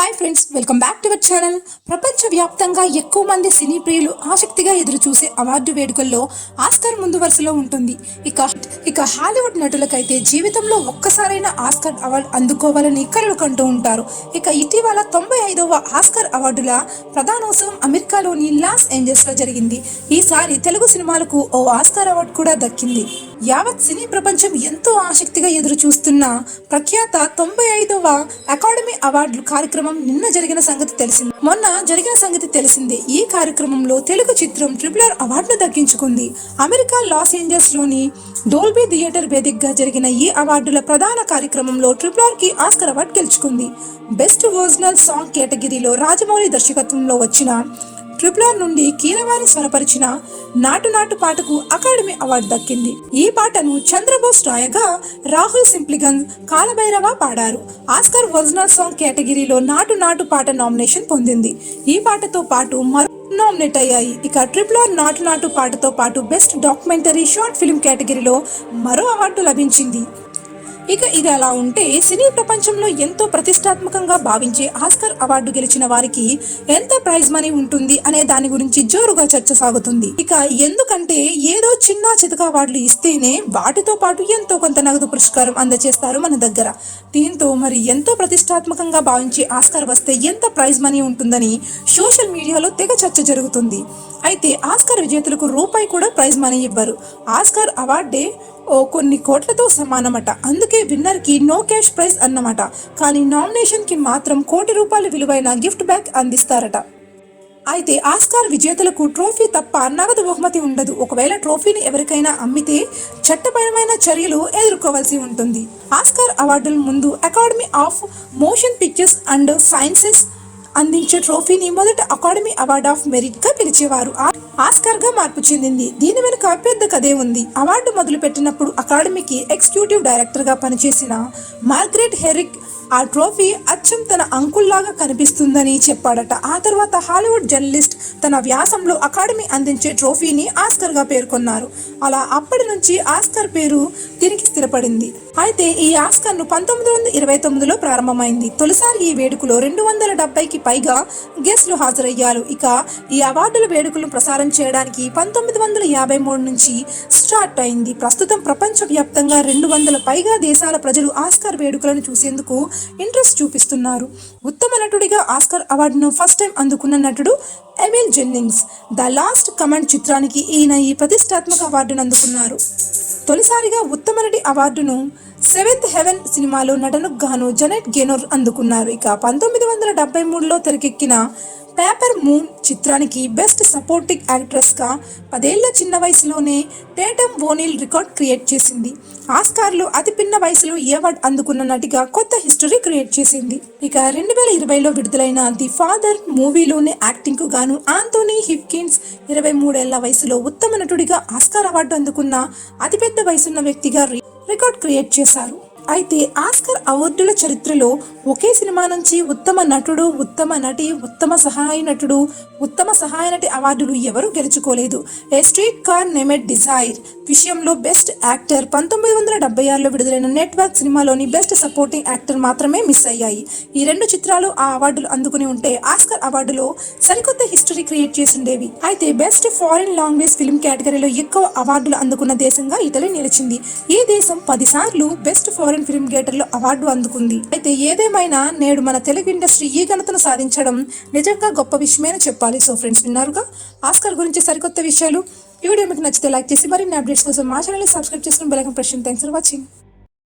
Hi friends, welcome back to our channel. ప్రపంచవ్యాప్తంగా ఎక్కువ మంది సినీ ప్రియులు ఆసక్తిగా ఎదురు చూసే అవార్డు వేడుకల్లో ఆస్కార్ ముందు వరుసలో ఉంటుంది. ఇక హాలీవుడ్ నటులకైతే జీవితంలో ఒక్కసారైనా ఆస్కార్ అవార్డు అందుకోవాలని కలలు కంటూ ఉంటారు. ఇక ఇటీవల 95వ ఆస్కార్ అవార్డుల ప్రధానోత్సవం అమెరికాలోని లాస్ ఏంజల్స్ లో జరిగింది. ఈసారి తెలుగు సినిమాలకు ఓ ఆస్కార్ అవార్డు కూడా దక్కింది. యావత్ సినీ ప్రపంచం ఎంతో ఆసక్తిగా ఎదురు చూస్తున్న ప్రఖ్యాత 95వ అకాడమీ అవార్డులు కార్యక్రమం మొన్న జరిగిన సంగతి తెలిసిందే. ఈ కార్యక్రమంలో తెలుగు చిత్రం RRR అవార్డును దక్కించుకుంది. అమెరికా లాస్ ఏంజల్స్ లోని డోల్బీ థియేటర్ వేదికగా జరిగిన ఈ అవార్డుల ప్రధాన కార్యక్రమంలో RRR కి ఆస్కార్ అవార్డు గెలుచుకుంది. బెస్ట్ ఒరిజినల్ సాంగ్ కేటగిరీలో రాజమౌళి దర్శకత్వంలో వచ్చిన RRR నుండి కీరవాణి స్వరపరిచిన నాటు నాటు పాటకు అకాడమీ అవార్డు దక్కింది. ఈ పాటను చంద్రబోస్ రాయగా రాహుల్ సింప్లిగన్ కాలభైరవ పాడారు. ఆస్కార్ ఒరిజినల్ సాంగ్ కేటగిరీలో నాటు నాటు పాట నామినేషన్ పొందింది. ఈ పాటతో పాటు మరో నామినేట్ అయ్యాయి. ఇక RRR నాటు నాటు పాటతో పాటు బెస్ట్ డాక్యుమెంటరీ షార్ట్ ఫిల్మ్ కేటగిరీలో మరో అవార్డు లభించింది. ఇక ఇది అలా ఉంటే, సినీ ప్రపంచంలో ఎంతో ప్రతిష్టాత్మకంగా భావించే ఆస్కార్ అవార్డు గెలిచిన వారికి ఎంత ప్రైజ్ మనీ ఉంటుంది అనే దాని గురించి జోరుగా చర్చ సాగుతుంది. ఇక ఎందుకంటే ఏదో చిన్న చితక అవార్డులు ఇస్తేనే వాటితో పాటు ఎంతో కొంత నగదు పురస్కారం అందజేస్తారు మన దగ్గర. దీంతో మరి ఎంతో ప్రతిష్టాత్మకంగా భావించే ఆస్కార్ వస్తే ఎంత ప్రైజ్ మనీ ఉంటుందని సోషల్ మీడియాలో తెగ చర్చ జరుగుతుంది. అయితే ఆస్కార్ విజేతలకు రూపాయి కూడా ప్రైజ్ మనీ ఇవ్వరు. ఆస్కార్ అవార్డే కొన్ని కోట్లతో సమానమట. అందుకే విన్నర్ కి నో క్యాష్ ప్రైజ్ అన్నమాట. కానీ నామినేషన్ కి మాత్రం ₹1,00,00,000 విలువైన గిఫ్ట్ బ్యాగ్ అందిస్తారట. అయితే ఆస్కార్ విజేతలకు ట్రోఫీ తప్ప నగదు బహుమతి ఉండదు. ఒకవేళ ట్రోఫీని ఎవరికైనా అమ్మితే చట్టపరమైన చర్యలు ఎదుర్కోవాల్సి ఉంటుంది. ఆస్కార్ అవార్డుల ముందు academy of motion pictures and sciences అందించే ట్రోఫీని మొదట అకాడమీ అవార్డ్ ఆఫ్ మెరిట్ గా పిలిచేవారు. ఆస్కార్ గా మార్పు చెందింది. దీని వెనుక పెద్ద కథే ఉంది. అవార్డు మొదలు పెట్టినప్పుడు అకాడమీకి ఎగ్జిక్యూటివ్ డైరెక్టర్ గా పనిచేసిన మార్గరెట్ హెరిక్ ఆ ట్రోఫీ అచ్చం తన అంకుల్లాగా కనిపిస్తుందని చెప్పాడట. ఆ తర్వాత హాలీవుడ్ జర్నలిస్ట్ తన వ్యాసంలో అకాడమీ అందించే ట్రోఫీని ఆస్కార్ గా పేర్కొన్నారు. అలా అప్పటి నుంచి ఆస్కార్ పేరు తిరిగి స్థిరపడింది. అయితే ఈ ఆస్కార్ ను 1929లో ప్రారంభమైంది. తొలిసారి ఈ వేడుకలో 270కి పైగా గెస్ట్లు హాజరయ్యారు. ఇక ఈ అవార్డుల వేడుకలను ప్రసారం చేయడానికి 1953 నుంచి స్టార్ట్ అయింది. ప్రస్తుతం ప్రపంచ వ్యాప్తంగా 200 పైగా దేశాల ప్రజలు ఆస్కార్ వేడుకలను చూసేందుకు ఇంట్రెస్ట్ చూపిస్తున్నారు. ఉత్తమ నటుడిగా ఆస్కార్ అవార్డును ఫస్ట్ టైం అందుకున్న నటుడు Emil Jennings. The last command చిత్రానికి ఈయన ఈ ప్రతిష్టాత్మక అవార్డును అందుకున్నారు. తొలిసారిగా ఉత్తమ నటి అవార్డును సెవెంత్ హెవెన్ సినిమాలో నటనకు గాను జెనెట్ గెనోర్ అందుకున్నారు. ఇక 1973లో తెరకెక్కిన పేపర్ మూన్ చిత్రానికి బెస్ట్ సపోర్టింగ్ యాక్ట్రెస్ గా 10 ఏళ్ల చిన్న వయసులోనే టేటమ్ ఓనీల్ రికార్డ్ క్రియేట్ చేసింది. ఆస్కార్లో అతి పిన్న వయసులో ఈ అవార్డు అందుకున్న నటిగా కొత్త హిస్టరీ క్రియేట్ చేసింది. ఇక 2020లో విడుదలైన ది ఫాదర్ మూవీలోనే యాక్టింగ్ కు గాను ఆంథోనీ హిప్కిన్స్ 23 ఏళ్ల వయసులో ఉత్తమ నటుడిగా ఆస్కార్ అవార్డు అందుకున్న అతిపెద్ద వయసున్న వ్యక్తిగా రికార్డ్ క్రియేట్ చేశారు. అయితే ఆస్కార్ అవార్డుల చరిత్రలో ఒకే సినిమా నుంచి ఉత్తమ నటుడు, ఉత్తమ నటి, ఉత్తమ సహాయ నటుడు, ఉత్తమ సహాయ నటి అవార్డులు ఎవరూ గెలుచుకోలేదు. ఏ స్ట్రీట్ కార్ నేమెడ్ డిజైర్ విషయంలో బెస్ట్ యాక్టర్ 1976లో విడుదలైన నెట్వర్క్ సినిమాలోని బెస్ట్ సపోర్టింగ్ యాక్టర్ మాత్రమే మిస్ అయ్యాయి. ఈ 2 చిత్రాలు ఆ అవార్డులు అందుకుని ఉంటే ఆస్కార్ అవార్డులో సరికొత్త హిస్టరీ క్రియేట్ చేసిండేవి. అయితే బెస్ట్ ఫారిన్ లాంగ్వేజ్ ఫిల్మ్ కేటగిరీలో ఎక్కువ అవార్డులు అందుకున్న దేశంగా ఇటలీ నిలిచింది. ఈ దేశం 10 సార్లు బెస్ట్ ఫారిన్ ఫిల్మ్ గేటర్లో అవార్డు అందుకుంది. అయితే ఏదేమైనా నేడు మన తెలుగు ఇండస్ట్రీ ఈ ఘనతను సాధించడం నిజంగా గొప్ప విషయమేని చెప్పాలి. సో ఫ్రెండ్స్, విన్నారుగా ఆస్కార్ గురించి సరికొత్త విషయాలు. ఈ వీడియో మీకు నచ్చితే లైక్ చేసి మరిన్ని అప్డేట్స్ కోసం మా ఛానల్ సబ్స్క్రైబ్ చేసుకుని బెల్ ఐకాన్ ప్రెస్ చేయండి. Thanks for watching.